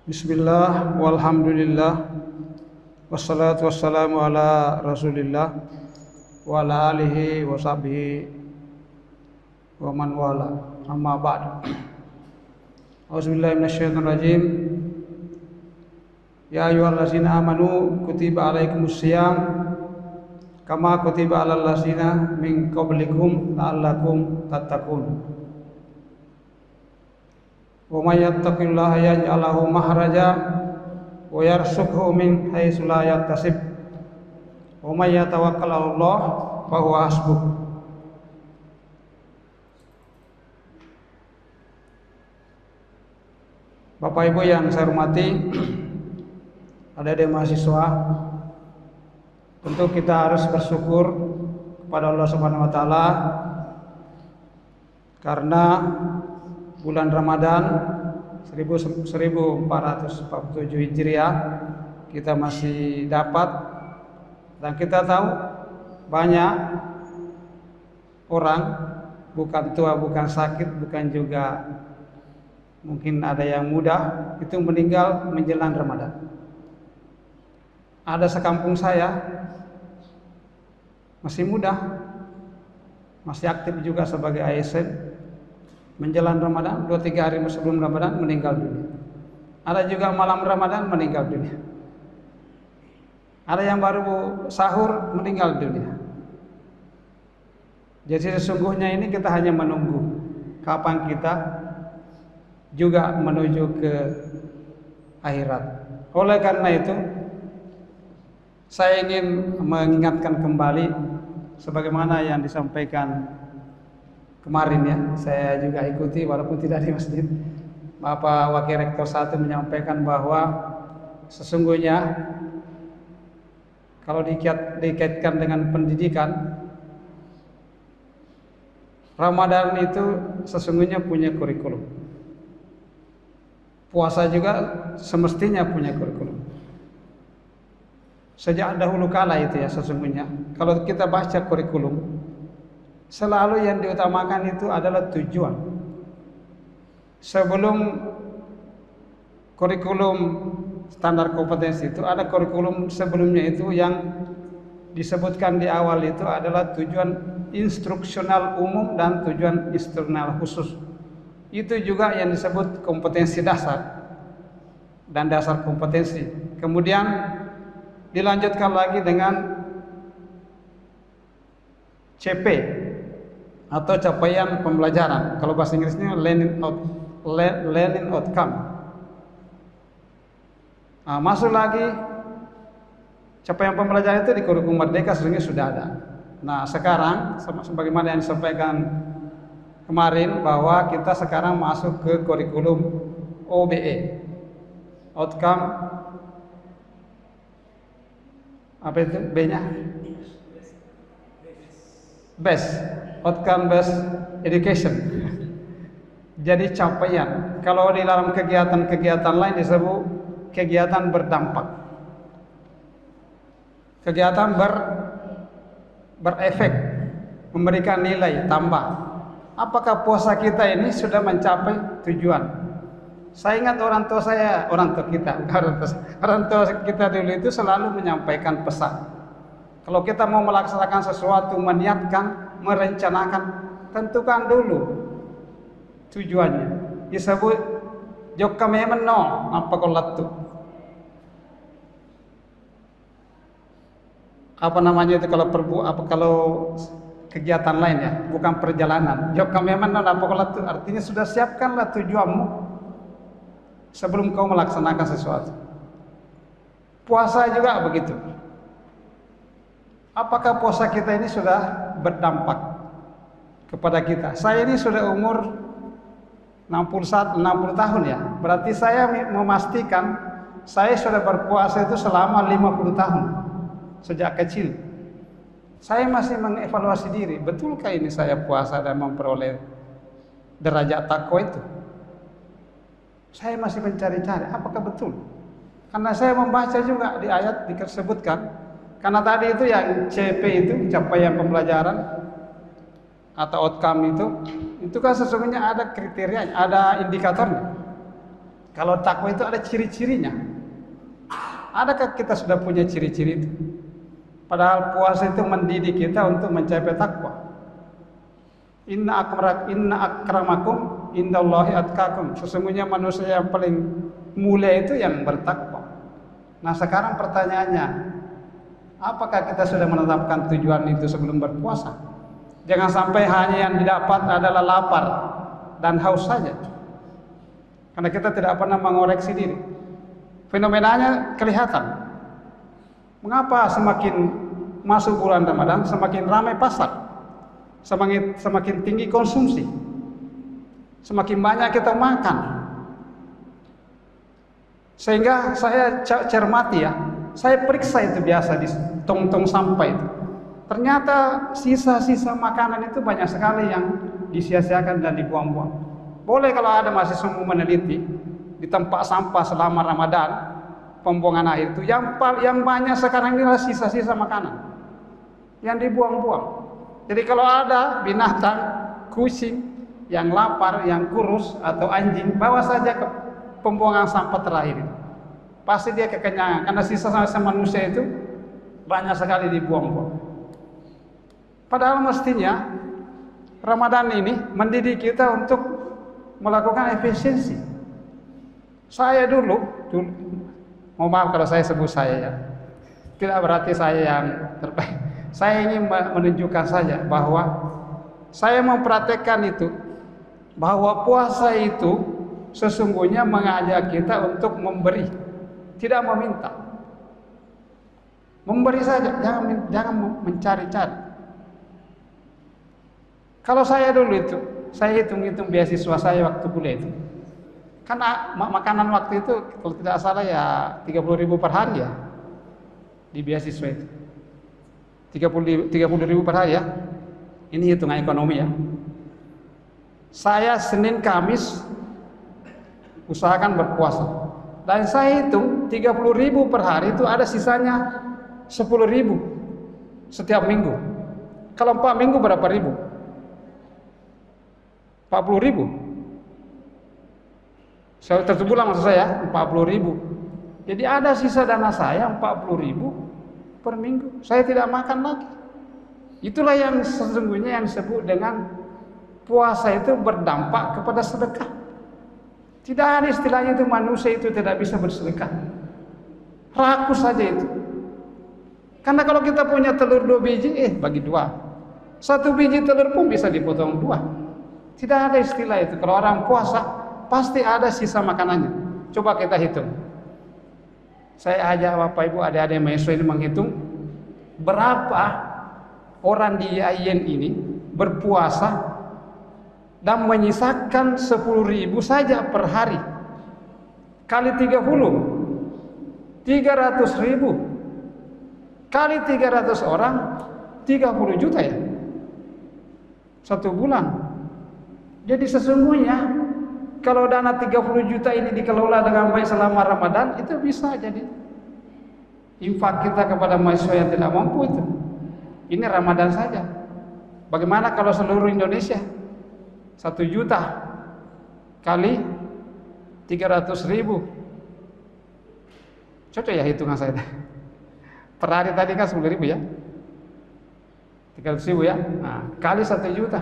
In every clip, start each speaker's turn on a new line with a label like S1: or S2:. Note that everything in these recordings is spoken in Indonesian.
S1: Bismillah, walhamdulillah, wassalatu wassalamu ala rasulillah wa ala alihi wa sahbihi wa man wala, amma ba'd. Auzubillahi minasyaitonir rajim. Ya ayyuhallazina amanu kutiba alaikumus syiyam kama kutiba alal ladzina min qablikum la'allakum tattaqun. Wa may yattaqillaha yaj'al lahu makhraja wa yarzuqhu min haitsu la yahtasib. Wa may yatawakkal 'alallah fa huwa hasbuh. Bapak Ibu yang saya hormati, adik-adik mahasiswa, tentu kita harus bersyukur kepada Allah Subhanahu wa taala karena bulan Ramadan 1447 Hijriah kita masih dapat, dan kita tahu banyak orang, bukan tua, bukan sakit, bukan juga mungkin ada yang muda, itu meninggal menjelang Ramadan. Ada sekampung saya masih muda, masih aktif juga sebagai ASN, menjelang Ramadan 2-3 hari sebelum Ramadan meninggal dunia. Ada juga malam Ramadan meninggal dunia. Ada yang baru sahur meninggal dunia. Jadi sesungguhnya ini kita hanya menunggu kapan kita juga menuju ke akhirat. Oleh karena itu saya ingin mengingatkan kembali sebagaimana yang disampaikan kemarin ya, saya juga ikuti walaupun tidak di masjid. Bapak Wakil Rektor 1 menyampaikan bahwa sesungguhnya kalau dikaitkan dengan pendidikan, Ramadan itu sesungguhnya punya kurikulum. Puasa juga semestinya punya kurikulum. Sejak dahulu kala itu ya, sesungguhnya kalau kita baca kurikulum, selalu yang diutamakan itu adalah tujuan. Sebelum kurikulum standar kompetensi itu ada kurikulum sebelumnya itu yang disebutkan di awal itu adalah tujuan instruksional umum dan tujuan instruksional khusus. Itu juga yang disebut kompetensi dasar dan dasar kompetensi. Kemudian dilanjutkan lagi dengan CP atau capaian pembelajaran. Kalau bahasa Inggrisnya learning outcome. Nah, masuk lagi capaian pembelajaran itu di kurikulum Merdeka sesungguhnya sudah ada. Nah, sekarang sebagaimana yang disampaikan kemarin bahwa kita sekarang masuk ke kurikulum OBE, outcome apa itu B-nya? Best, outcome based education. Jadi capaian. Kalau di dalam kegiatan-kegiatan lain disebut kegiatan berdampak, kegiatan berefek, memberikan nilai tambah. Apakah puasa kita ini sudah mencapai tujuan? Saya ingat orang tua kita dulu itu selalu menyampaikan pesan. Kalau kita mau melaksanakan sesuatu, meniatkan, merencanakan, tentukan dulu tujuannya. Disebut jokamemeno apa kolatu. Apa namanya itu kalau kegiatan lain ya, bukan perjalanan. Jokamemeno apa kolatu artinya sudah siapkanlah tujuanmu sebelum kau melaksanakan sesuatu. Puasa juga begitu. Apakah puasa kita ini sudah berdampak kepada kita? Saya ini sudah umur 60 tahun ya. Berarti saya memastikan saya sudah berpuasa itu selama 50 tahun. Sejak kecil saya masih mengevaluasi diri, betulkah ini saya puasa dan memperoleh derajat takwa itu? Saya masih mencari-cari apakah betul. Karena saya membaca juga di ayat disebutkan. Karena tadi itu yang CP itu capaian pembelajaran atau outcome itu kan sesungguhnya ada kriterianya, ada indikatornya. Kalau takwa itu ada ciri-cirinya. Adakah kita sudah punya ciri-ciri itu? Padahal puasa itu mendidik kita untuk mencapai takwa. Inna akramakum indallahi atqakum. Sesungguhnya manusia yang paling mulia itu yang bertakwa. Nah, sekarang pertanyaannya, apakah kita sudah menetapkan tujuan itu sebelum berpuasa? Jangan sampai hanya yang didapat adalah lapar dan haus saja. Karena kita tidak pernah mengoreksi diri. Fenomenanya kelihatan. Mengapa semakin masuk bulan Ramadan semakin ramai pasar, semakin tinggi konsumsi, semakin banyak kita makan. Sehingga saya cermati ya, saya periksa itu biasa di tong-tong sampah itu. Ternyata sisa-sisa makanan itu banyak sekali yang disia-siakan dan dibuang-buang. Boleh kalau ada mahasiswa mau meneliti di tempat sampah selama Ramadan, pembuangan air itu yang banyak sekarang ini adalah sisa-sisa makanan yang dibuang-buang. Jadi kalau ada binatang, kucing yang lapar, yang kurus atau anjing, bawa saja ke pembuangan sampah terakhir itu. Pasti dia kekenyangan karena sisa-sisa manusia itu banyak sekali dibuang-buang. Padahal mestinya Ramadan ini mendidik kita untuk melakukan efisiensi. Saya dulu mohon maaf kalau saya sebut saya ya, tidak berarti saya yang terbaik. Saya ingin menunjukkan saja bahwa saya mempraktekkan itu, bahwa puasa itu sesungguhnya mengajak kita untuk memberi, tidak meminta. Memberi saja, jangan mencari-cari. Kalau saya dulu itu, saya hitung-hitung beasiswa saya waktu kuliah itu, karena makanan waktu itu kalau tidak salah ya 30.000 per hari ya di beasiswa itu. 30.000 per hari ya. Ini hitungan ekonomi ya. Saya Senin Kamis usahakan berpuasa. Dan saya hitung 30.000 per hari itu ada sisanya 10.000 setiap minggu. Kalau 4 minggu berapa ribu? 40.000. Satu bulan maksud saya 40.000. Jadi ada sisa dana saya 40.000 per minggu. Saya tidak makan lagi. Itulah yang sesungguhnya yang disebut dengan puasa itu berdampak kepada sedekah. Tidak ada istilahnya itu manusia itu tidak bisa bersedekah. Rakus saja itu. Karena kalau kita punya telur 2 biji, bagi 2. 1 biji telur pun bisa dipotong 2. Tidak ada istilah itu. Kalau orang puasa pasti ada sisa makanannya. Coba kita hitung. Saya ajak Bapak Ibu adik-adik mahasiswa ini menghitung berapa orang di IAIN ini berpuasa dan menyisakan 10.000 saja per hari. Kali 30, 300.000. Kali 300 orang, 30 juta ya. 1 bulan. Jadi sesungguhnya kalau dana 30 juta ini dikelola dengan baik selama Ramadan, itu bisa jadi infak kita kepada mahasiswa yang tidak mampu itu. Ini Ramadan saja. Bagaimana kalau seluruh Indonesia? 1 juta kali 300.000. Cocok ya hitungan saya. Per hari tadi kan 10.000 ya. 300.000 ya. Nah, kali 1 juta.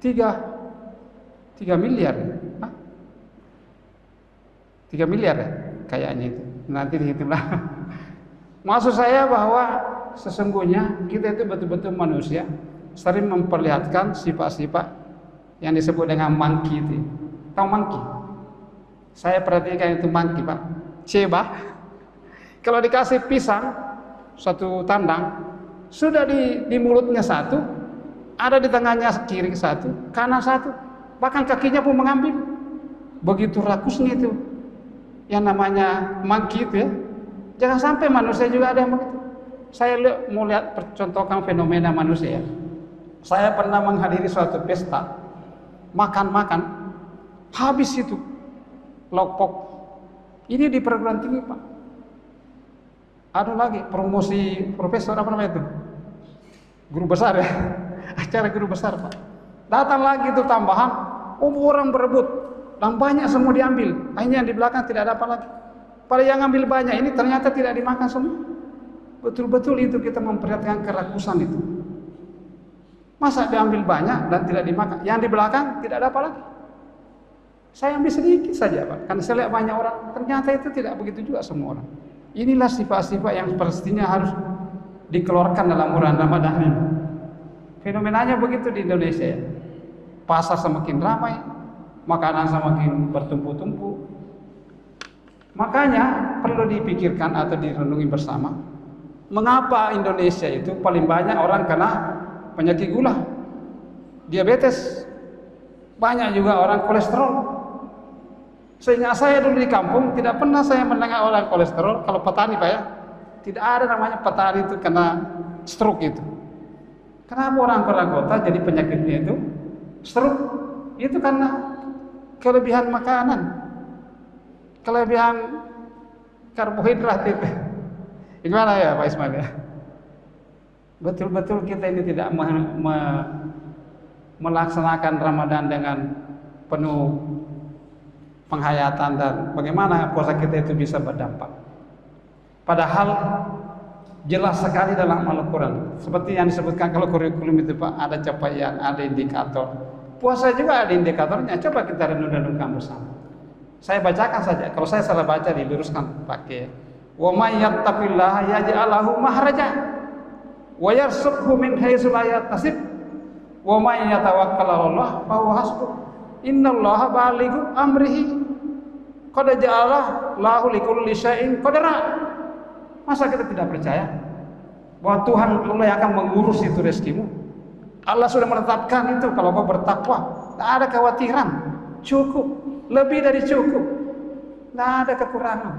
S1: 3 miliar. 3 miliar ya, kayaknya itu. Nanti dihitunglah. Maksud saya bahwa sesungguhnya kita itu betul-betul manusia sering memperlihatkan sifat-sifat yang disebut dengan monkey itu. Tahu monkey? Saya perhatikan itu monkey, Pak. Coba kalau dikasih pisang 1 tandang, sudah di mulutnya 1, ada di tangannya kiri 1, kanan 1, bahkan kakinya pun mengambil. Begitu rakusnya itu yang namanya monkey itu ya. Jangan sampai manusia juga ada yang begitu. Saya mau lihat percontohan fenomena manusia ya. Saya pernah menghadiri suatu pesta, makan-makan, habis itu lokpok. Ini di perguruan tinggi, Pak. Ada lagi promosi profesor apa namanya itu? Guru besar ya. Acara guru besar, Pak. Datang lagi itu tambahan, orang berebut Yang banyak semua diambil, akhirnya yang di belakang tidak ada apa lagi. Pada yang ambil banyak ini ternyata tidak dimakan semua. Betul-betul itu kita memperlihatkan kerakusan itu. Masa diambil banyak dan tidak dimakan, yang di belakang tidak ada apa lagi. Saya ambil sedikit saja Pak, karena saya lihat banyak orang, ternyata itu tidak begitu juga semua orang. Inilah sifat-sifat yang pastinya harus dikeluarkan dalam bulan Ramadan ini. Fenomenanya begitu di Indonesia ya. Pasar semakin ramai, makanan semakin bertumpuk-tumpuk. Makanya perlu dipikirkan atau direnungi bersama, mengapa Indonesia itu paling banyak orang kena penyakit gula, diabetes, banyak juga orang kolesterol. Seingat saya dulu di kampung tidak pernah saya mendengar orang kolesterol. Kalau petani Pak ya, tidak ada namanya petani itu kena stroke itu. Kenapa orang kota jadi penyakitnya itu stroke? Itu karena kelebihan makanan, kelebihan karbohidrat itu. Gimana ya Pak Ismail ya? Betul-betul kita ini tidak melaksanakan Ramadan dengan penuh penghayatan dan bagaimana puasa kita itu bisa berdampak. Padahal jelas sekali dalam Al-Quran, seperti yang disebutkan kalau kurikulum itu Pak, ada capaian, ada indikator. Puasa juga ada indikatornya. Coba kita renung-renungkan bersama. Saya bacakan saja. Kalau saya salah baca diluruskan pakai wa may yattaqillaha yaj'al lahu mahraja wa yarzuqhu min haitsu la yahtasib wa may yatawakkal 'ala Allah fa huwa hasbuh innallaha balighu amrihi qad ja'ala lahu likulli syai'in qadara. Masa kita tidak percaya bahwa Tuhan Allah yang akan mengurus itu rezekimu? Allah sudah menetapkan itu. Kalau kau bertakwa, tidak ada kekhawatiran, cukup, lebih dari cukup, tidak ada kekurangan.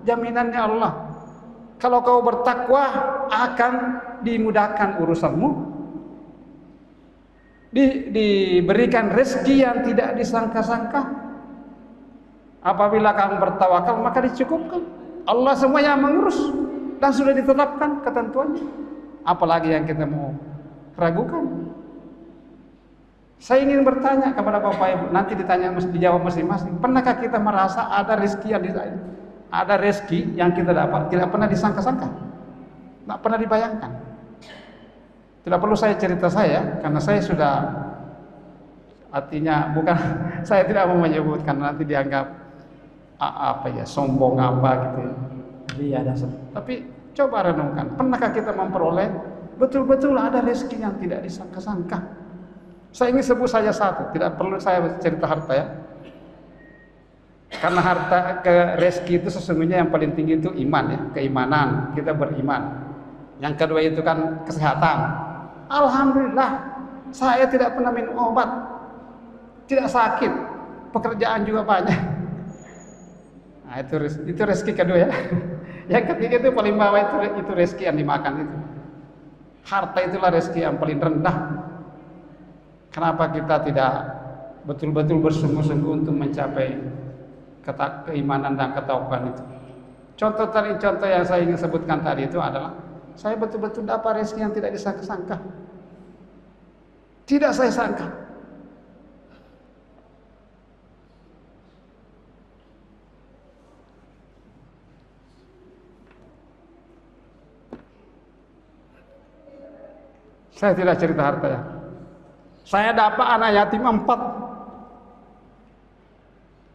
S1: Jaminannya Allah. Kalau kau bertakwa akan dimudahkan urusanmu, diberikan rezeki yang tidak disangka-sangka. Apabila kamu bertawakal maka dicukupkan. Allah semua yang mengurus dan sudah ditetapkan ketentuannya. Apalagi yang kita mau ragukan? Saya ingin bertanya kepada Bapak Ibu, nanti dijawab masing-masing. Pernahkah kita merasa ada rezeki yang kita dapat tidak pernah disangka-sangka, tidak pernah dibayangkan? Tidak perlu saya cerita saya, karena saya sudah, artinya bukan saya tidak mau menyebutkan nanti dianggap sombong gitu. Iya, tapi coba renungkan, pernahkah kita memperoleh betul-betul ada rezeki yang tidak disangka-sangka? Saya ingin sebut saja satu, tidak perlu saya cerita harta ya. Karena harta rezeki itu sesungguhnya yang paling tinggi itu iman ya, keimanan, kita beriman. Yang kedua itu kan kesehatan. Alhamdulillah, saya tidak pernah minum obat, tidak sakit, pekerjaan juga banyak. Nah, itu rezeki kedua ya. Yang ketiga itu paling bawah itu rezeki yang dimakan itu. Harta itulah rezeki yang paling rendah. Kenapa kita tidak betul-betul bersungguh-sungguh untuk mencapai keimanan dan ketakwaan itu? Contoh yang saya ingin sebutkan tadi itu adalah saya betul-betul dapat rezeki yang tidak disangka-sangka. Tidak saya sangka. Saya tidak cerita harta ya. Saya dapat anak yatim 4.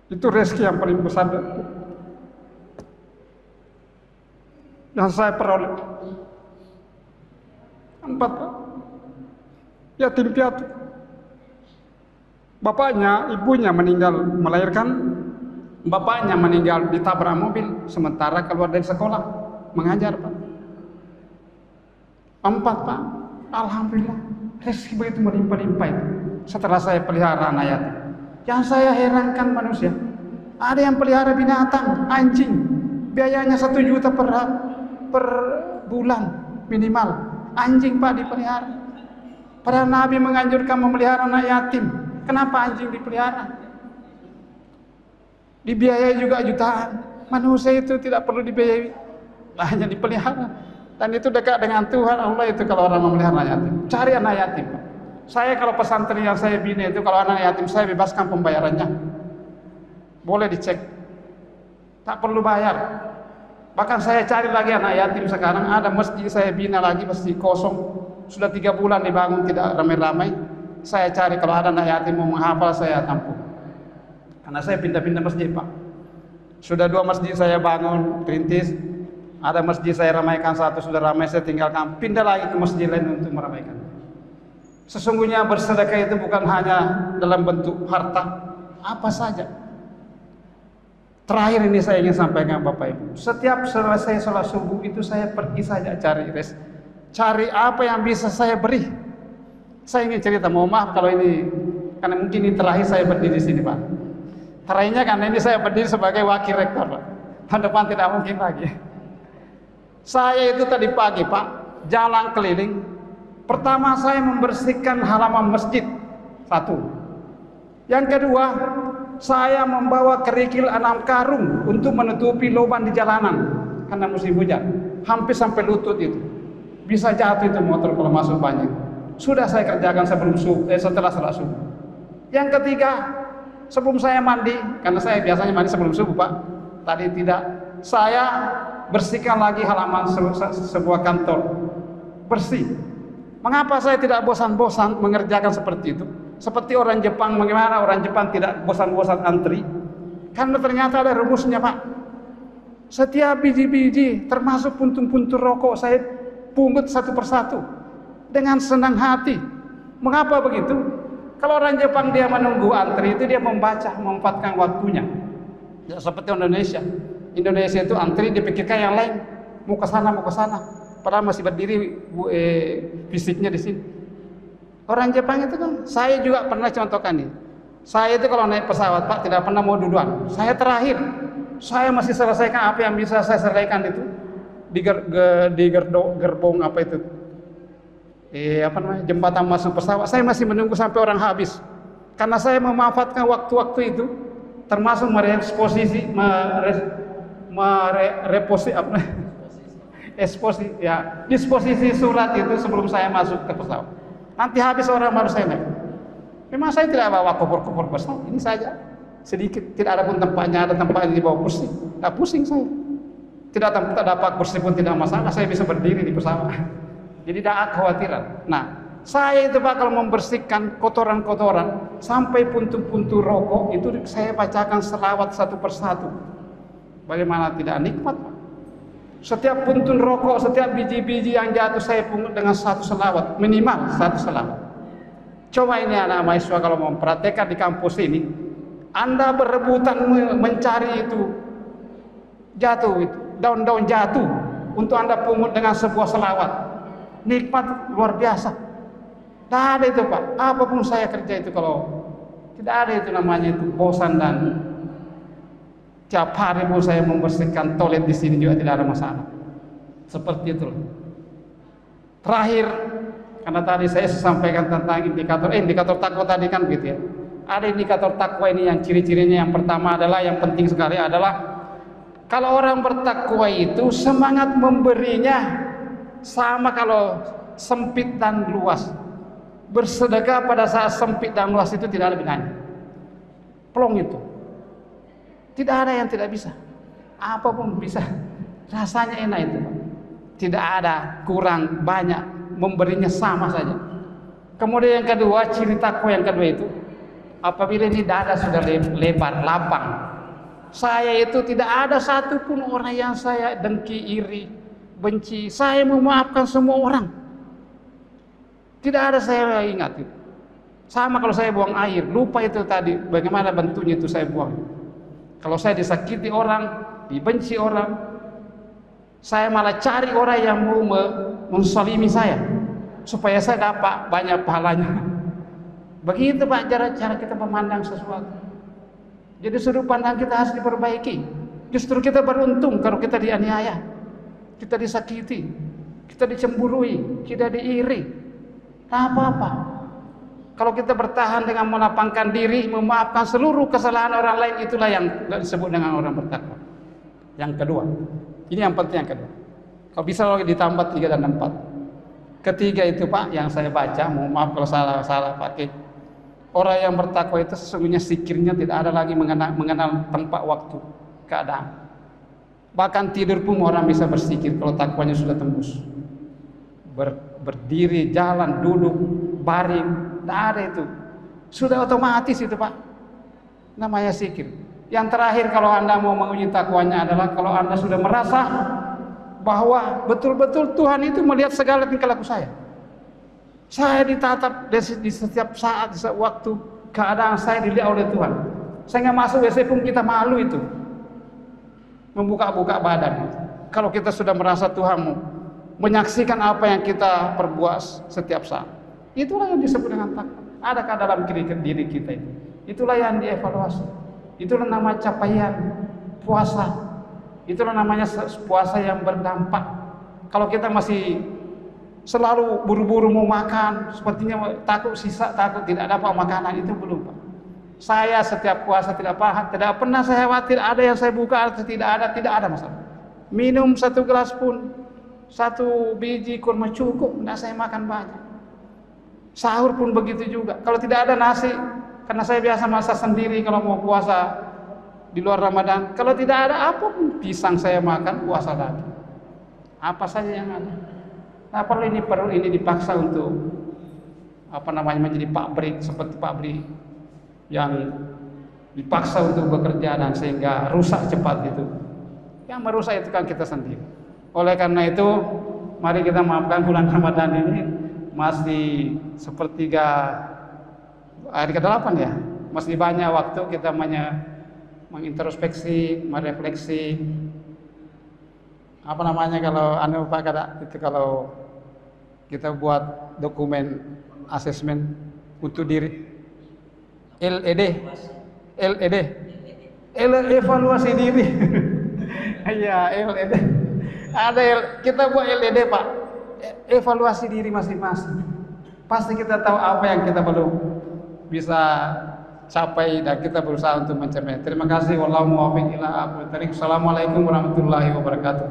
S1: Itu rezeki yang paling besar yang saya peroleh. 4 Pak. Yatim piatu. Bapaknya, ibunya meninggal melahirkan, bapaknya meninggal ditabrak mobil sementara keluar dari sekolah mengajar Pak. 4 Pak. Alhamdulillah. Rezeki begitu melimpah-limpah itu. Setelah saya pelihara anak yatim, yang saya herankan manusia, ada yang pelihara binatang, anjing, biayanya 1 juta per bulan minimal. Anjing Pak dipelihara. Padahal Nabi menganjurkan memelihara anak yatim. Kenapa anjing dipelihara? Dibiayai juga jutaan. Manusia itu tidak perlu dibiayai, hanya dipelihara. Dan itu dekat dengan Tuhan Allah itu kalau orang memelihara anak yatim. Cari anak yatim Pak. Saya kalau pesantren yang saya bina itu kalau anak yatim saya bebaskan pembayarannya. boleh dicek, tak perlu bayar. Bahkan saya cari lagi anak yatim sekarang, ada masjid saya bina lagi, masjid kosong, sudah 3 bulan dibangun tidak ramai-ramai. Saya cari kalau ada anak yatim mau menghafal, saya tampung. Karena saya pindah-pindah masjid Pak. Sudah 2 masjid saya bangun, rintis. Ada masjid saya ramaikan, 1 sudah ramai, saya tinggalkan, pindah lagi ke masjid lain untuk meramaikan. Sesungguhnya bersedekah itu bukan hanya dalam bentuk harta, apa saja. Terakhir ini saya ingin sampaikan Bapak Ibu, setiap selesai sholat subuh itu saya pergi saja cari apa yang bisa saya beri. Saya ingin cerita, mohon maaf kalau ini, karena mungkin ini terakhir saya berdiri di sini Pak. Terakhirnya karena ini saya berdiri sebagai wakil rektor Pak. Tahun depan tidak mungkin lagi. Saya itu tadi pagi Pak, jalan keliling. Pertama saya membersihkan halaman masjid, 1. Yang kedua, saya membawa kerikil 6 karung untuk menutupi lubang di jalanan karena musim hujan, hampir sampai lutut itu. Bisa jatuh itu motor kalau masuk banjir. Sudah saya kerjakan setelah salat subuh. Yang ketiga, sebelum saya mandi, karena saya biasanya mandi sebelum subuh Pak, tadi tidak, saya bersihkan lagi halaman sebuah kantor, bersih. Mengapa saya tidak bosan-bosan mengerjakan seperti itu? Seperti orang Jepang, bagaimana orang Jepang tidak bosan-bosan antri? Karena ternyata ada rumusnya Pak. Setiap biji-biji, termasuk puntung-puntung rokok, saya pungut satu persatu dengan senang hati. Mengapa begitu? Kalau orang Jepang dia menunggu antri itu dia membaca, memanfaatkan waktunya. Ya, seperti Indonesia. Indonesia itu antri dipikirkan yang lain, mau ke sana, padahal masih berdiri fisiknya di sini. Orang Jepang itu kan, saya juga pernah contohkan nih. Saya itu kalau naik pesawat Pak tidak pernah mau duluan. Saya terakhir. Saya masih selesaikan apa yang bisa saya selesaikan itu di gerbong apa itu? Jembatan masuk pesawat. Saya masih menunggu sampai orang habis. Karena saya memanfaatkan waktu-waktu itu, termasuk disposisi surat itu sebelum saya masuk ke pesawat. Nanti habis orang baru saya naik. Memang saya tidak bawa koper-koper besar, ini saja sedikit, tidak ada pun tempatnya, ada tempatnya di bawah kursi, tidak pusing saya. Tidak dapat kursi pun tidak masalah, saya bisa berdiri di pesawat. Jadi tidak ada kekhawatiran. Nah, saya itu Pak kalau membersihkan kotoran-kotoran sampai puntung-puntung rokok itu saya bacakan selawat satu persatu. Bagaimana tidak nikmat Pak? Setiap puntung rokok, setiap biji-biji yang jatuh saya pungut dengan 1 selawat, minimal 1 selawat. Coba ini anak mahasiswa kalau mau mempraktekkan di kampus ini, Anda berebutan mencari itu jatuh, itu daun-daun jatuh untuk Anda pungut dengan sebuah selawat. Nikmat luar biasa. Tidak ada itu Pak, apapun saya kerja itu kalau tidak ada itu namanya itu bosan dan tiap hari pun saya membersihkan toilet di sini juga tidak ada masalah. Seperti itu. Terakhir, karena tadi saya sampaikan tentang indikator takwa tadi kan gitu ya. Ada indikator takwa ini yang ciri-cirinya yang pertama adalah yang penting sekali adalah kalau orang bertakwa itu semangat memberinya sama kalau sempit dan luas. Bersedekah pada saat sempit dan luas itu tidak ada bedanya. Plong itu. Tidak ada yang tidak bisa. Apapun bisa. Rasanya enak itu. Tidak ada kurang banyak, memberinya sama saja. Kemudian yang kedua, ciri takwa yang kedua itu apabila ini dada sudah lebar, lapang. Saya itu tidak ada satupun orang yang saya dengki, iri, benci. Saya memaafkan semua orang. Tidak ada saya ingat itu. Sama kalau saya buang air, lupa itu tadi bagaimana bentuknya itu saya buang. Kalau saya disakiti orang, dibenci orang, saya malah cari orang yang mau mensalimi saya supaya saya dapat banyak pahalanya. Begitu Pak cara kita memandang sesuatu. Jadi sudut pandang kita harus diperbaiki. Justru kita beruntung kalau kita dianiaya, kita disakiti, kita dicemburui, kita diiri. Tak apa-apa. Kalau kita bertahan dengan melapangkan diri, memaafkan seluruh kesalahan orang lain, itulah yang disebut dengan orang bertakwa. Yang kedua, ini yang penting yang kedua. Kalau bisa lagi ditambah 3 dan 4. Ketiga itu Pak, yang saya baca, mohon maaf kalau salah pakai. Orang yang bertakwa itu sesungguhnya zikirnya tidak ada lagi mengenal tempat, waktu, keadaan. Bahkan tidur pun orang bisa berzikir kalau takwanya sudah tembus. Berdiri, jalan, duduk, baring, tidak ada itu. Sudah otomatis itu Pak. Namanya zikir. Yang terakhir kalau Anda mau menguji takwanya adalah kalau Anda sudah merasa bahwa betul-betul Tuhan itu melihat segala tingkah laku saya. Saya ditatap di setiap saat, di setiap waktu, keadaan saya dilihat oleh Tuhan. Saya nggak masuk WC pun kita malu itu, membuka-buka badan. Kalau kita sudah merasa Tuhan menyaksikan apa yang kita perbuat setiap saat, itulah yang disebut dengan takwa. Adakah dalam diri kita itu? Itulah yang dievaluasi. Itulah nama capaian puasa. Itulah namanya puasa yang berdampak. Kalau kita masih selalu buru-buru mau makan, sepertinya takut sisa, takut tidak dapat makanan, itu belum Pak. Saya setiap puasa tidak pernah saya khawatir ada yang saya buka atau tidak ada masalah. Minum 1 gelas pun, 1 biji kurma cukup, tidak saya makan banyak. Sahur pun begitu juga. Kalau tidak ada nasi, karena saya biasa masak sendiri kalau mau puasa di luar Ramadan. Kalau tidak ada apapun, pisang saya makan, puasa lagi. Apa saja yang ada. Nah, perlu ini dipaksa untuk menjadi pabrik seperti pabrik yang dipaksa untuk bekerja dan sehingga rusak cepat itu. Yang merusak itu kan kita sendiri. Oleh karena itu, mari kita maafkan bulan Ramadan ini masih sepertiga hari ke-8 ya. Masih banyak waktu kita mengintrospeksi, merefleksi. Kalau Pak Kada itu kalau kita buat dokumen asesmen untuk diri LED evaluasi diri. Iya, LED. Kita buat LED Pak, evaluasi diri masing-masing. Pasti kita tahu apa yang kita belum bisa capai dan kita berusaha untuk mencapai. Terima kasih. Wallahu muwaffiq ila aqwamit thoriq. Assalamualaikum warahmatullahi wabarakatuh.